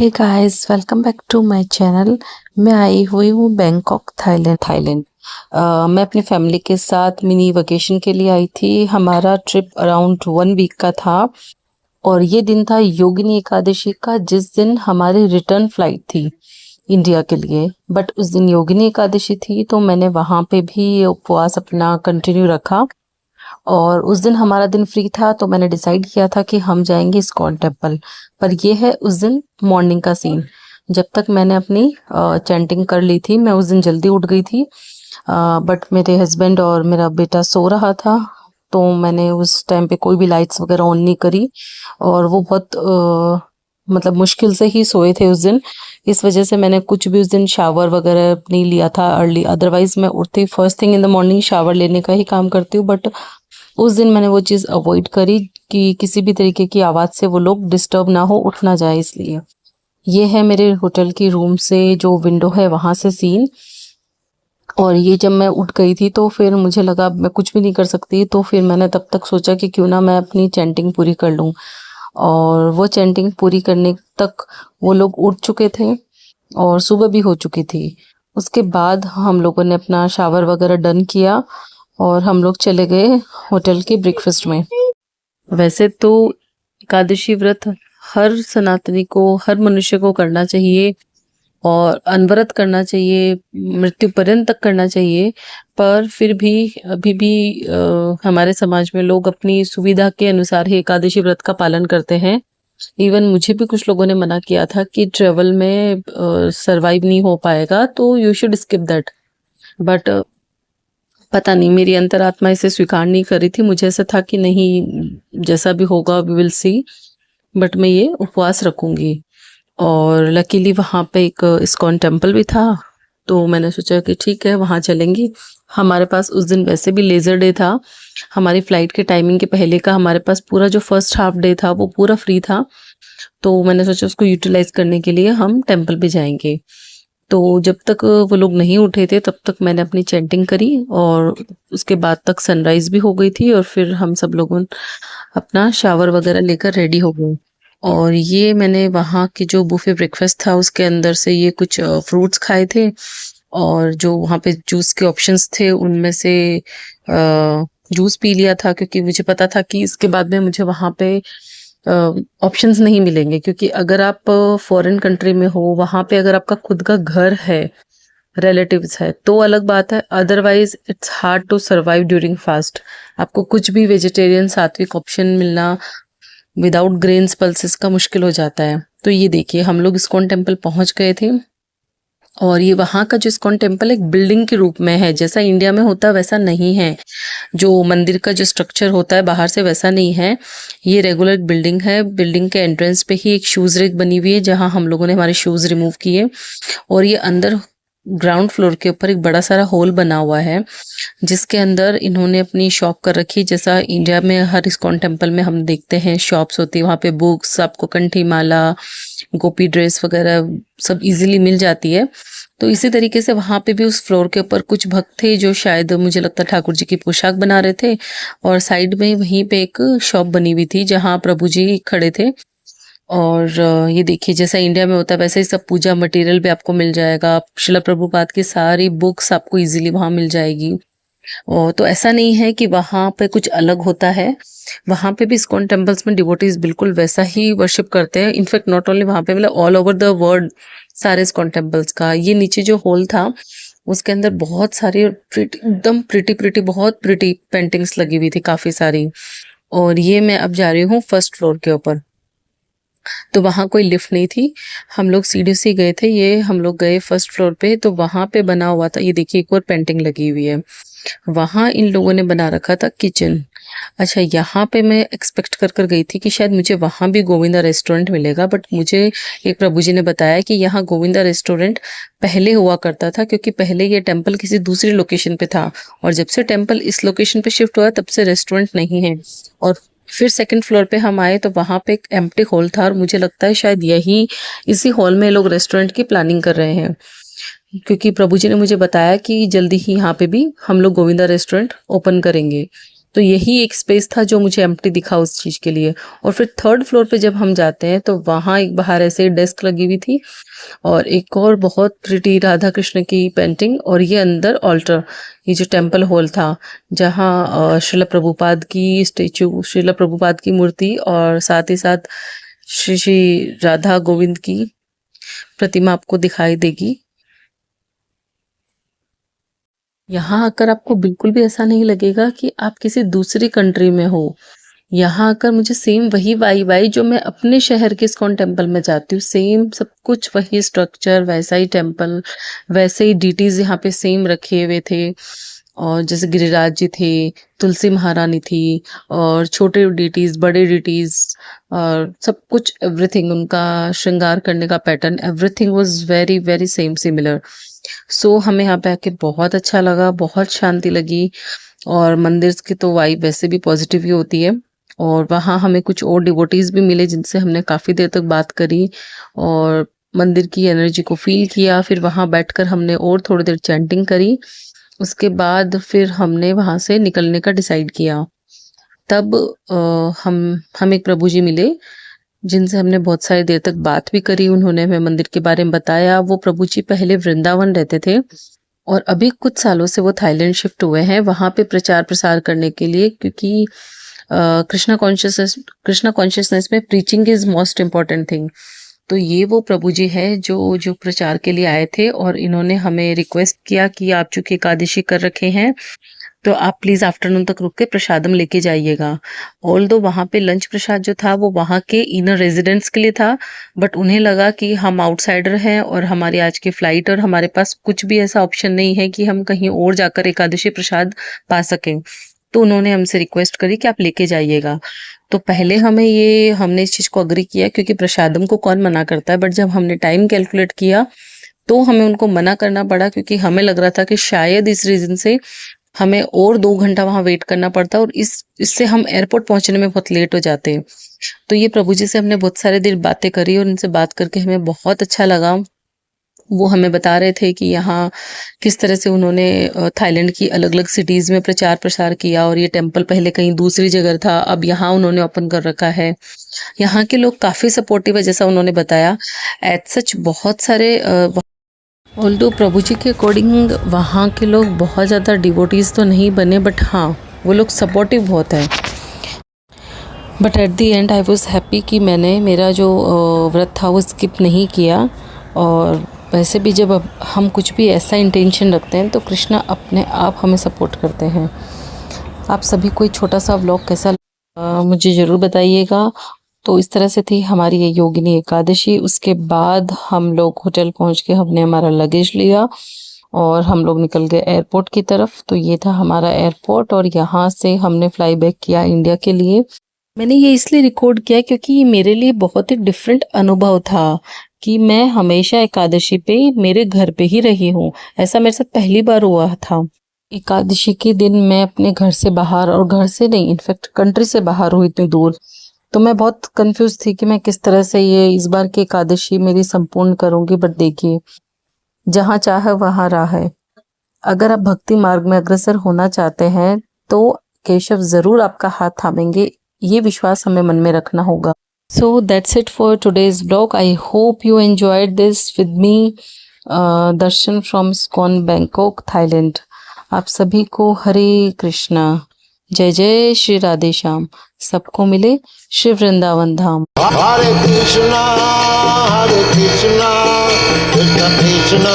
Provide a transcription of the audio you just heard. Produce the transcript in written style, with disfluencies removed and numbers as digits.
Hey guys, welcome back to my channel. मैं आई हुई हूँ बैंकॉक, थाईलैंड। मैं अपनी फैमिली के साथ मिनी वेकेशन के लिए आई थी। हमारा ट्रिप अराउंड 1 वीक का था और ये दिन था योगिनी एकादशी का, जिस दिन हमारी रिटर्न फ्लाइट थी इंडिया के लिए। बट उस दिन योगिनी एकादशी थी तो मैंने वहाँ पे भी उपवास अपना कंटिन्यू रखा और उस दिन हमारा दिन फ्री था तो मैंने डिसाइड किया था कि हम जाएंगे इस्कॉन टेम्पल। पर ये है उस दिन मॉर्निंग का सीन। जब तक मैंने अपनी चैंटिंग कर ली थी, मैं उस दिन जल्दी उठ गई थी। बट मेरे हस्बैंड और मेरा बेटा सो रहा था तो मैंने उस टाइम पे कोई भी लाइट्स वगैरह ऑन नहीं करी और वो बहुत मतलब मुश्किल से ही सोए थे उस दिन। इस वजह से मैंने कुछ भी उस दिन शावर वगैरह नहीं लिया था अर्ली। अदरवाइज मैं उठते ही first thing in the morning shower लेने का ही काम करती हूँ। बट उस दिन मैंने वो चीज़ अवॉइड करी कि किसी भी तरीके की आवाज़ से वो लोग डिस्टर्ब ना हो, उठ ना जाए इसलिए। ये है मेरे होटल की रूम से जो विंडो है वहाँ से सीन। और ये जब मैं उठ गई थी तो फिर मुझे लगा मैं कुछ भी नहीं कर सकती, तो फिर मैंने तब तक सोचा कि क्यों ना मैं अपनी चैंटिंग पूरी कर लूँ। और वो चैंटिंग पूरी करने तक वो लोग उठ चुके थे और सुबह भी हो चुकी थी। उसके बाद हम लोगों ने अपना शावर वगैरह डन किया और हम लोग चले गए होटल के ब्रेकफास्ट में। वैसे तो एकादशी व्रत हर सनातनी को, हर मनुष्य को करना चाहिए और अनवरत करना चाहिए, मृत्यु पर्यंत तक करना चाहिए। पर फिर भी अभी भी हमारे समाज में लोग अपनी सुविधा के अनुसार ही एकादशी व्रत का पालन करते हैं। इवन मुझे भी कुछ लोगों ने मना किया था कि ट्रेवल में सरवाइव नहीं हो पाएगा तो you should skip that. But पता नहीं मेरी अंतरात्मा इसे स्वीकार नहीं कर रही थी। मुझे ऐसा था कि नहीं, जैसा भी होगा वी विल सी, बट मैं ये उपवास रखूंगी। और लकीली वहाँ पे एक इस्कॉन टेम्पल भी था तो मैंने सोचा कि ठीक है वहाँ चलेंगी। हमारे पास उस दिन वैसे भी लेज़र डे था, हमारी फ़्लाइट के टाइमिंग के पहले का हमारे पास पूरा जो फर्स्ट हाफ डे था वो पूरा फ्री था। तो मैंने सोचा उसको यूटिलाइज़ करने के लिए हम टेम्पल पे जाएंगे। तो जब तक वो लोग नहीं उठे थे तब तक मैंने अपनी चैंटिंग करी और उसके बाद तक सनराइज भी हो गई थी और फिर हम सब लोगों अपना शावर वगैरह लेकर रेडी हो गए। और ये मैंने वहाँ की जो बुफे ब्रेकफास्ट था उसके अंदर से ये कुछ फ्रूट्स खाए थे और जो वहाँ पे जूस के ऑप्शंस थे उनमें से जूस पी लिया था, क्योंकि मुझे पता था कि इसके बाद में मुझे वहाँ पे ऑप्शंस नहीं मिलेंगे। क्योंकि अगर आप फॉरेन कंट्री में हो, वहाँ पे अगर आपका खुद का घर है, रिलेटिव्स है तो अलग बात है, otherwise it's hard to survive during fast. आपको कुछ भी वेजिटेरियन सात्विक ऑप्शन मिलना विदाउट ग्रेन्स पल्सेस का मुश्किल हो जाता है। तो ये देखिए हम लोग इस्कॉन टेम्पल पहुंच गए थे और ये वहाँ का जो इस्कॉन टेम्पल एक बिल्डिंग के रूप में है। जैसा इंडिया में होता है वैसा नहीं है, जो मंदिर का जो स्ट्रक्चर होता है बाहर से वैसा नहीं है। ये रेगुलर बिल्डिंग है। बिल्डिंग के एंट्रेंस पे ही एक शूज़ रैक बनी हुई है जहाँ हम लोगों ने हमारे शूज़ रिमूव किए। और ये अंदर ग्राउंड फ्लोर के ऊपर एक बड़ा सारा हॉल बना हुआ है जिसके अंदर इन्होंने अपनी शॉप कर रखी। जैसा इंडिया में हर इस्कॉन टेम्पल में हम देखते हैं शॉप्स होती है, वहाँ पे बुक्स, आपको कंठी माला, गोपी ड्रेस वगैरह सब इजीली मिल जाती है। तो इसी तरीके से वहाँ पे भी उस फ्लोर के ऊपर कुछ भक्त थे जो शायद मुझे लगता है ठाकुर जी की पोशाक बना रहे थे और साइड में वहीं पे एक शॉप बनी हुई थी जहाँ प्रभु जी खड़े थे। और ये देखिए जैसा इंडिया में होता है वैसे ही सब पूजा मटेरियल भी आपको मिल जाएगा। शिला प्रभुपाद की सारी बुक्स आपको इजीली वहाँ मिल जाएगी। और तो ऐसा नहीं है कि वहाँ पे कुछ अलग होता है, वहाँ पे भी इस्कॉन टेम्पल्स में डिवोटीज बिल्कुल वैसा ही वर्शिप करते हैं। इनफैक्ट नॉट ओनली वहाँ पे, मतलब ऑल ओवर द वर्ल्ड सारे इस्कॉन टेम्पल्स का। ये नीचे जो हॉल था उसके अंदर बहुत सारी एकदम प्रिटी बहुत प्रिटी पेंटिंग्स लगी हुई थी, काफी सारी। और ये मैं अब जा रही हूँ फर्स्ट फ्लोर के ऊपर। तो वहाँ कोई लिफ्ट नहीं थी, हम लोग सीढ़ी से गए थे। ये हम लोग गए फर्स्ट फ्लोर पे तो वहाँ पे बना हुआ था, ये देखिए एक और पेंटिंग लगी हुई है। वहाँ इन लोगों ने बना रखा था किचन। अच्छा, यहाँ पे मैं एक्सपेक्ट कर गई थी कि शायद मुझे वहाँ भी गोविंदा रेस्टोरेंट मिलेगा, बट मुझे एक प्रभु जी ने बताया कि यहाँ गोविंदा रेस्टोरेंट पहले हुआ करता था, क्योंकि पहले ये टेम्पल किसी दूसरी लोकेशन पे था और जब से टेम्पल इस लोकेशन पे शिफ्ट हुआ तब से रेस्टोरेंट नहीं है। और फिर सेकंड फ्लोर पे हम आए तो वहाँ पे एक एम्प्टी हॉल था और मुझे लगता है शायद यही इसी हॉल में लोग रेस्टोरेंट की प्लानिंग कर रहे हैं, क्योंकि प्रभु जी ने मुझे बताया कि जल्दी ही यहाँ पे भी हम लोग गोविंदा रेस्टोरेंट ओपन करेंगे। तो यही एक स्पेस था जो मुझे एम्प्टी दिखा उस चीज़ के लिए। और फिर थर्ड फ्लोर पे जब हम जाते हैं तो वहाँ एक बाहर ऐसे डेस्क लगी हुई थी और एक और बहुत प्रिटी राधा कृष्ण की पेंटिंग, और ये अंदर ऑल्टर, ये जो टेम्पल हॉल था जहाँ श्रील प्रभुपाद की स्टेचू, श्रील प्रभुपाद की मूर्ति और साथ ही साथ श्री श्री राधा गोविंद की प्रतिमा आपको दिखाई देगी। यहाँ आकर आपको बिल्कुल भी ऐसा नहीं लगेगा कि आप किसी दूसरी कंट्री में हो। यहाँ आकर मुझे सेम वही वाइब आई जो मैं अपने शहर के इस्कॉन टेम्पल में जाती हूँ। सेम सब कुछ वही स्ट्रक्चर, वैसा ही टेम्पल, वैसे ही डीटीज यहाँ पे सेम रखे हुए थे। और जैसे गिरिराज जी थे, तुलसी महारानी थी, और छोटे डीटीज, बड़े डीटीज, और सब कुछ एवरीथिंग, उनका श्रृंगार करने का pattern, everything was very very same similar. So हमें यहाँ पे आके बहुत अच्छा लगा, बहुत शांति लगी। और मंदिर की तो वाइब वैसे भी पॉजिटिव ही होती है। और वहाँ हमें कुछ और डिवोटीज भी मिले जिनसे हमने काफ़ी देर तक बात करी और मंदिर की एनर्जी को फील किया। फिर वहाँ बैठकर हमने और थोड़ी देर चैंटिंग करी। उसके बाद फिर हमने वहाँ से निकलने का डिसाइड किया। तब हम एक प्रभु जी मिले जिनसे हमने बहुत सारी देर तक बात भी करी। उन्होंने हमें मंदिर के बारे में बताया। वो प्रभु जी पहले वृंदावन रहते थे और अभी कुछ सालों से वो थाईलैंड शिफ्ट हुए हैं वहाँ पे प्रचार प्रसार करने के लिए, क्योंकि कृष्णा कॉन्शियसनेस में preaching is most important thing. तो ये वो प्रभु जी हैं जो प्रचार के लिए आए थे और इन्होंने हमें रिक्वेस्ट किया कि आप चूंकि एकादशी कर रखे हैं तो आप प्लीज़ आफ्टरनून तक रुक के प्रसादम लेके जाइएगा। ऑल्दो वहाँ पे लंच प्रसाद जो था वो वहाँ के इनर रेजिडेंट्स के लिए था, बट उन्हें लगा कि हम आउटसाइडर हैं और हमारी आज की फ़्लाइट और हमारे पास कुछ भी ऐसा ऑप्शन नहीं है कि हम कहीं और जाकर एकादशी प्रसाद पा सकें। तो उन्होंने हमसे रिक्वेस्ट करी कि आप लेके जाइएगा। तो पहले हमने इस चीज़ को अग्री किया क्योंकि प्रसादम को कौन मना करता है, बट जब हमने टाइम कैलकुलेट किया तो हमें उनको मना करना पड़ा, क्योंकि हमें लग रहा था कि शायद इस रीज़न से हमें और 2 घंटा वहाँ वेट करना पड़ता और इससे हम एयरपोर्ट पहुँचने में बहुत लेट हो जाते। तो ये प्रभु जी से हमने बहुत सारे देर बातें करी और इनसे बात करके हमें बहुत अच्छा लगा। वो हमें बता रहे थे कि यहाँ किस तरह से उन्होंने थाईलैंड की अलग-अलग सिटीज़ में प्रचार प्रसार किया और ये टेम्पल पहले कहीं दूसरी जगह था, अब यहाँ उन्होंने ओपन कर रखा है। यहाँ के लोग काफ़ी सपोर्टिव है जैसा उन्होंने बताया। एज़ सच बहुत सारे ऑल्दो प्रभु जी के अकॉर्डिंग वहाँ के लोग बहुत ज़्यादा डिवोटीज़ तो नहीं बने, बट हाँ वो लोग सपोर्टिव बहुत है। But at the and I was happy कि मैंने मेरा जो व्रत था वो स्किप नहीं किया। और वैसे भी जब हम कुछ भी ऐसा इंटेंशन रखते हैं तो कृष्णा अपने आप हमें सपोर्ट करते हैं। आप सभी को छोटा सा व्लॉग कैसा मुझे ज़रूर बताइएगा। तो इस तरह से थी हमारी ये योगिनी एकादशी। उसके बाद हम लोग होटल पहुंच के हमने हमारा लगेज लिया और हम लोग निकल गए एयरपोर्ट की तरफ। तो ये था हमारा एयरपोर्ट और यहाँ से हमने फ्लाई बैक किया इंडिया के लिए। मैंने ये इसलिए रिकॉर्ड किया क्योंकि ये मेरे लिए बहुत ही डिफरेंट अनुभव था कि मैं हमेशा एकादशी पे मेरे घर पे ही रही हूँ। ऐसा मेरे साथ पहली बार हुआ था। एकादशी के दिन मैं अपने घर से बाहर, और घर से नहीं इनफैक्ट कंट्री से बाहर हुई इतनी दूर। तो मैं बहुत कंफ्यूज थी कि मैं किस तरह से ये इस बार की एकादशी मेरी संपूर्ण करूंगी। बट देखिए, जहाँ चाहे वहाँ राह है। अगर आप भक्ति मार्ग में अग्रसर होना चाहते हैं तो केशव जरूर आपका हाथ थामेंगे, ये विश्वास हमें मन में रखना होगा। So that's it for today's blog. I hope you enjoyed this with me. Darshan from ISKCON Bangkok Thailand. आप सभी को हरे कृष्णा, जय जय श्री राधे श्याम। सबको मिले श्री वृंदावन धाम। हरे कृष्णा कृष्ण कृष्ण